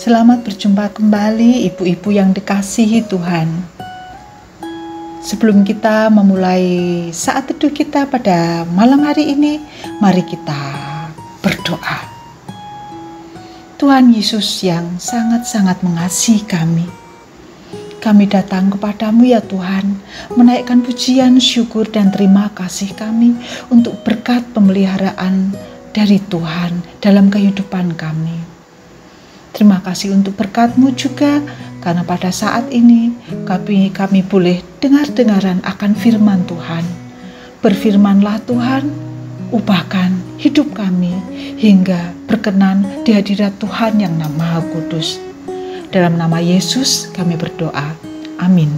Selamat berjumpa kembali ibu-ibu yang dikasihi Tuhan. Sebelum kita memulai saat teduh kita pada malam hari ini, mari kita berdoa. Tuhan Yesus yang sangat-sangat mengasihi kami datang kepadamu ya Tuhan, menaikkan pujian, syukur dan terima kasih kami untuk berkat pemeliharaan dari Tuhan dalam kehidupan kami. Terima kasih untuk berkat-Mu juga, karena pada saat ini kami boleh dengar-dengaran akan firman Tuhan. Berfirmanlah Tuhan, ubahkan hidup kami hingga berkenan di hadirat Tuhan yang Maha Kudus. Dalam nama Yesus kami berdoa. Amin.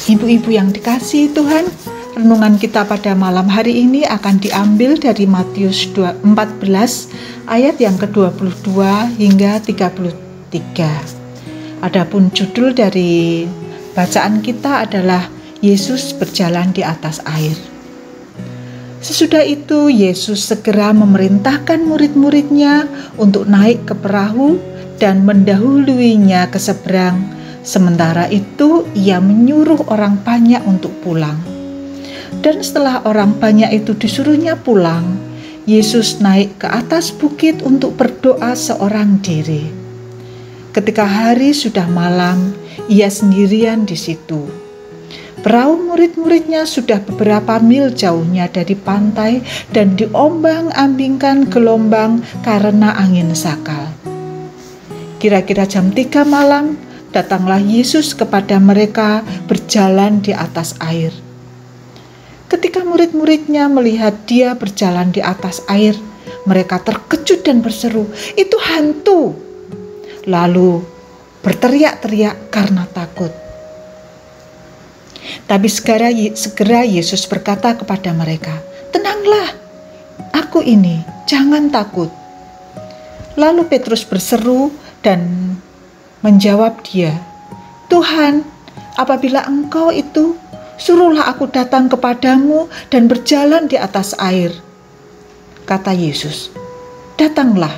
Ibu-ibu yang dikasihi Tuhan, renungan kita pada malam hari ini akan diambil dari Matius 14 ayat yang ke-22 hingga 33. Adapun judul dari bacaan kita adalah Yesus berjalan di atas air. Sesudah itu Yesus segera memerintahkan murid-muridnya untuk naik ke perahu dan mendahuluinya ke seberang. Sementara itu ia menyuruh orang banyak untuk pulang. Dan setelah orang banyak itu disuruhnya pulang, Yesus naik ke atas bukit untuk berdoa seorang diri. Ketika hari sudah malam, ia sendirian di situ. Perahu murid-muridnya sudah beberapa mil jauhnya dari pantai dan diombang-ambingkan gelombang karena angin sakal. Kira-kira jam 3 malam, datanglah Yesus kepada mereka berjalan di atas air. Ketika murid-muridnya melihat dia berjalan di atas air, mereka terkejut dan berseru, "Itu hantu!" Lalu berteriak-teriak karena takut. Tapi segera Yesus berkata kepada mereka, "Tenanglah, aku ini, jangan takut." Lalu Petrus berseru dan menjawab dia, "Tuhan, apabila Engkau itu, suruhlah aku datang kepadamu dan berjalan di atas air." Kata Yesus, "Datanglah."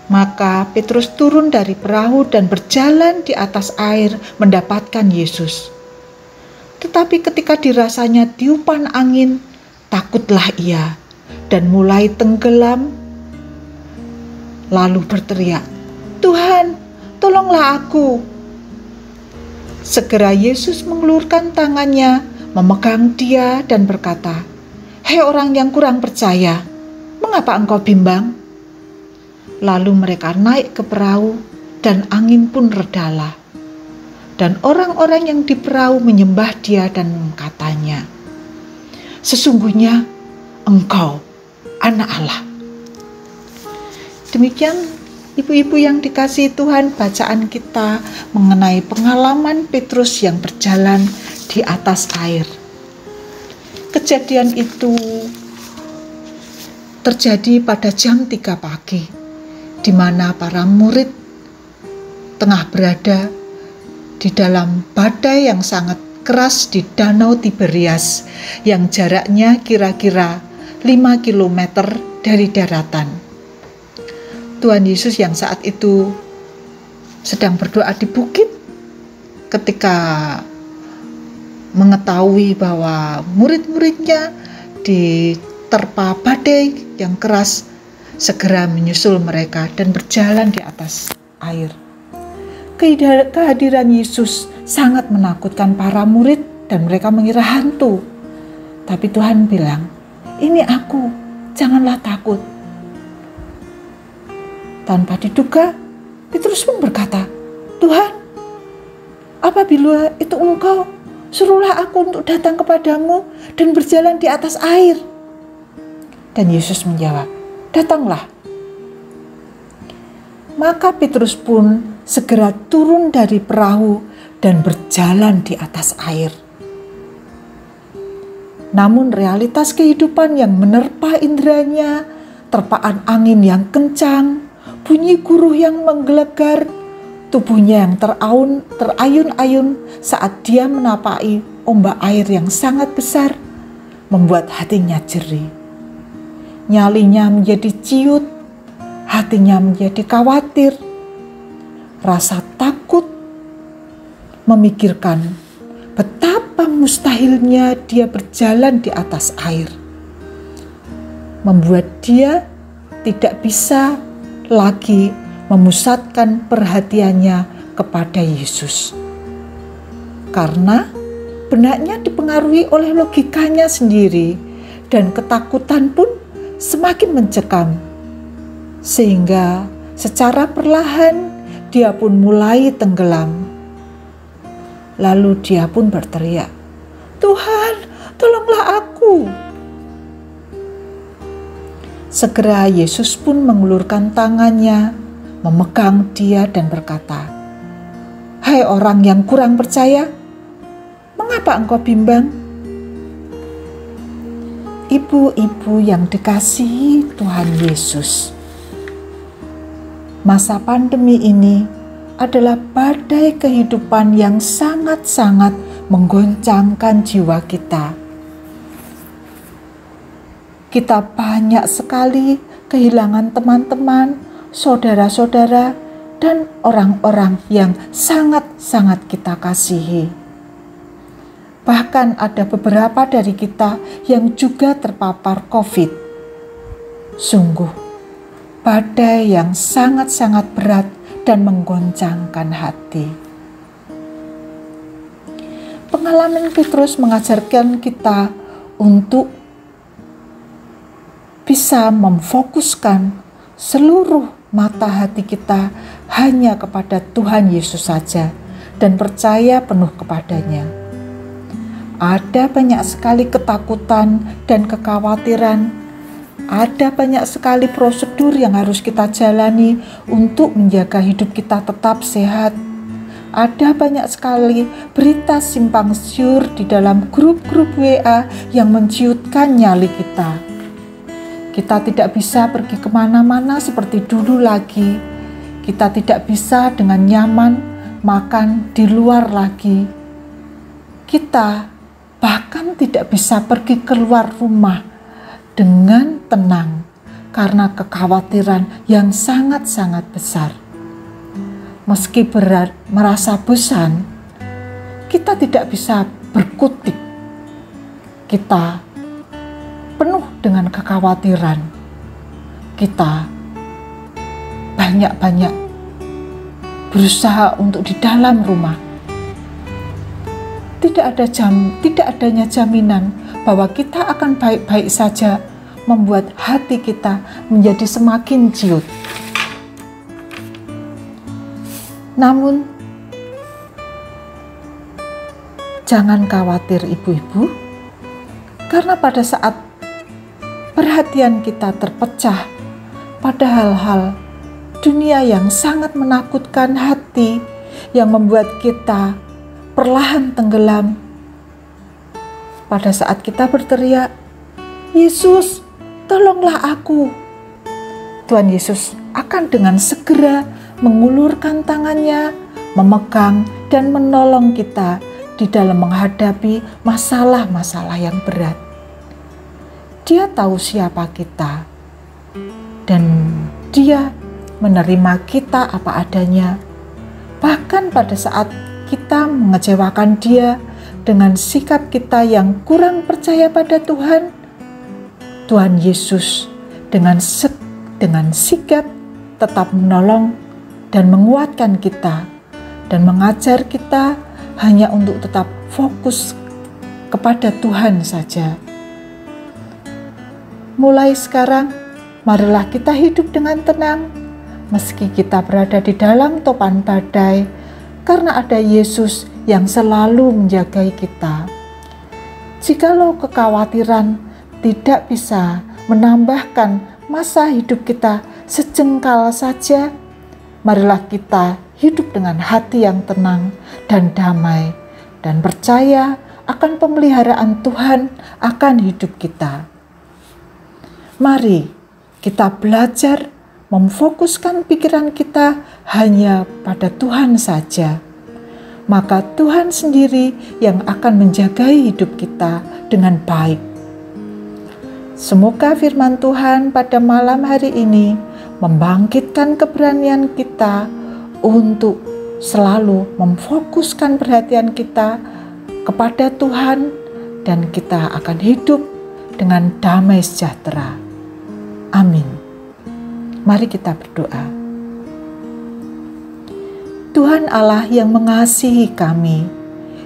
Maka Petrus turun dari perahu dan berjalan di atas air mendapatkan Yesus. Tetapi ketika dirasanya tiupan angin, takutlah ia dan mulai tenggelam. Lalu berteriak, "Tuhan, tolonglah aku." Segera Yesus mengulurkan tangannya, memegang dia dan berkata, "Hei orang yang kurang percaya, mengapa engkau bimbang?" Lalu mereka naik ke perahu dan angin pun redalah. Dan orang-orang yang di perahu menyembah dia dan katanya, "Sesungguhnya Engkau Anak Allah." Demikian ibu-ibu yang dikasihi Tuhan, bacaan kita mengenai pengalaman Petrus yang berjalan di atas air. Kejadian itu terjadi pada jam 3 pagi, di mana para murid tengah berada di dalam badai yang sangat keras di Danau Tiberias yang jaraknya kira-kira 5 km dari daratan. Tuhan Yesus yang saat itu sedang berdoa di bukit ketika mengetahui bahwa murid-muridnya diterpa badai yang keras, segera menyusul mereka dan berjalan di atas air. Kehadiran Yesus sangat menakutkan para murid dan mereka mengira hantu. Tapi Tuhan bilang, "Ini aku, janganlah takut." Tanpa diduga, Petrus pun berkata, "Tuhan, apabila itu Engkau, suruhlah aku untuk datang kepadamu dan berjalan di atas air." Dan Yesus menjawab, "Datanglah." Maka Petrus pun segera turun dari perahu dan berjalan di atas air. Namun realitas kehidupan yang menerpa inderanya, terpaan angin yang kencang, bunyi guruh yang menggelegar, tubuhnya yang terayun-ayun saat dia menapaki ombak air yang sangat besar, membuat hatinya jerih. Nyalinya menjadi ciut, hatinya menjadi khawatir, rasa takut, memikirkan betapa mustahilnya dia berjalan di atas air, membuat dia tidak bisa lagi memusatkan perhatiannya kepada Yesus. Karena benaknya dipengaruhi oleh logikanya sendiri dan ketakutan pun semakin mencekam. Sehingga secara perlahan dia pun mulai tenggelam. Lalu dia pun berteriak, "Tuhan, tolonglah aku." Segera Yesus pun mengulurkan tangannya, memegang dia dan berkata, "Hai orang yang kurang percaya, mengapa engkau bimbang?" Ibu-ibu yang dikasihi Tuhan Yesus, masa pandemi ini adalah badai kehidupan yang sangat-sangat menggoncangkan jiwa kita. Kita banyak sekali kehilangan teman-teman, saudara-saudara, dan orang-orang yang sangat-sangat kita kasihi. Bahkan ada beberapa dari kita yang juga terpapar COVID. Sungguh, badai yang sangat-sangat berat dan menggoncangkan hati. Pengalaman Petrus mengajarkan kita untuk bisa memfokuskan seluruh mata hati kita hanya kepada Tuhan Yesus saja dan percaya penuh kepadanya. Ada banyak sekali ketakutan dan kekhawatiran, ada banyak sekali prosedur yang harus kita jalani untuk menjaga hidup kita tetap sehat. Ada banyak sekali berita simpang siur di dalam grup-grup WA yang menciutkan nyali kita. Kita tidak bisa pergi kemana-mana seperti dulu lagi. Kita tidak bisa dengan nyaman makan di luar lagi. Kita bahkan tidak bisa pergi keluar rumah dengan tenang karena kekhawatiran yang sangat-sangat besar. Meski berat merasa bosan, kita tidak bisa berkutik. Kita penuh dengan kekhawatiran. Kita banyak-banyak berusaha untuk di dalam rumah. Tidak adanya jaminan bahwa kita akan baik-baik saja, membuat hati kita menjadi semakin ciut. Namun, jangan khawatir ibu-ibu, karena pada saat perhatian kita terpecah pada hal-hal dunia yang sangat menakutkan hati, yang membuat kita perlahan tenggelam. Pada saat kita berteriak, "Yesus, tolonglah aku," Tuhan Yesus akan dengan segera mengulurkan tangannya, memegang dan menolong kita di dalam menghadapi masalah-masalah yang berat. Dia tahu siapa kita, dan Dia menerima kita apa adanya. Bahkan pada saat kita mengecewakan Dia dengan sikap kita yang kurang percaya pada Tuhan, Tuhan Yesus dengan sigap tetap menolong dan menguatkan kita dan mengajar kita hanya untuk tetap fokus kepada Tuhan saja. Mulai sekarang, marilah kita hidup dengan tenang, meski kita berada di dalam topan badai, karena ada Yesus yang selalu menjagai kita. Jikalau kekhawatiran tidak bisa menambahkan masa hidup kita sejengkal saja, marilah kita hidup dengan hati yang tenang dan damai, dan percaya akan pemeliharaan Tuhan akan hidup kita. Mari kita belajar memfokuskan pikiran kita hanya pada Tuhan saja. Maka Tuhan sendiri yang akan menjagai hidup kita dengan baik. Semoga firman Tuhan pada malam hari ini membangkitkan keberanian kita untuk selalu memfokuskan perhatian kita kepada Tuhan, dan kita akan hidup dengan damai sejahtera. Amin. Mari kita berdoa. Tuhan Allah yang mengasihi kami,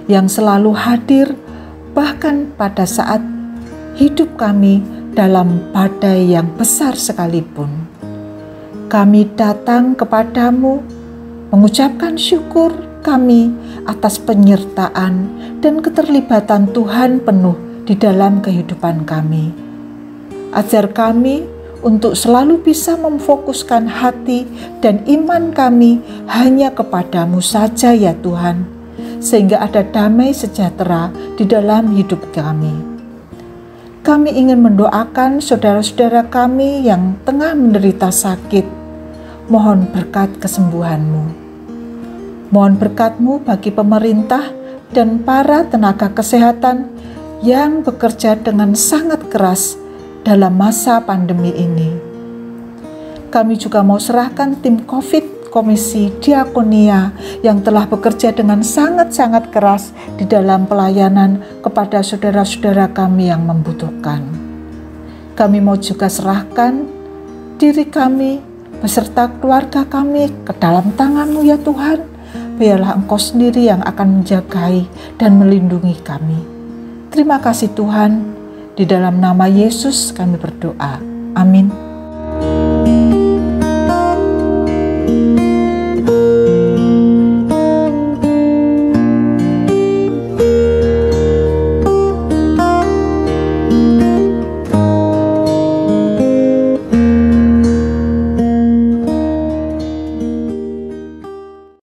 yang selalu hadir bahkan pada saat hidup kami dalam badai yang besar sekalipun. Kami datang kepadamu mengucapkan syukur kami atas penyertaan dan keterlibatan Tuhan penuh di dalam kehidupan kami. Ajar kami untuk selalu bisa memfokuskan hati dan iman kami hanya kepadamu saja ya Tuhan, sehingga ada damai sejahtera di dalam hidup kami. Kami ingin mendoakan saudara-saudara kami yang tengah menderita sakit. Mohon berkat kesembuhan-Mu. Mohon berkat-Mu bagi pemerintah dan para tenaga kesehatan yang bekerja dengan sangat keras dalam masa pandemi ini. Kami juga mau serahkan tim COVID Komisi Diakonia yang telah bekerja dengan sangat-sangat keras di dalam pelayanan kepada saudara-saudara kami yang membutuhkan. Kami mau juga serahkan diri kami beserta keluarga kami ke dalam tangan-Mu ya Tuhan. Biarlah Engkau sendiri yang akan menjagai dan melindungi kami. Terima kasih Tuhan. Di dalam nama Yesus kami berdoa. Amin.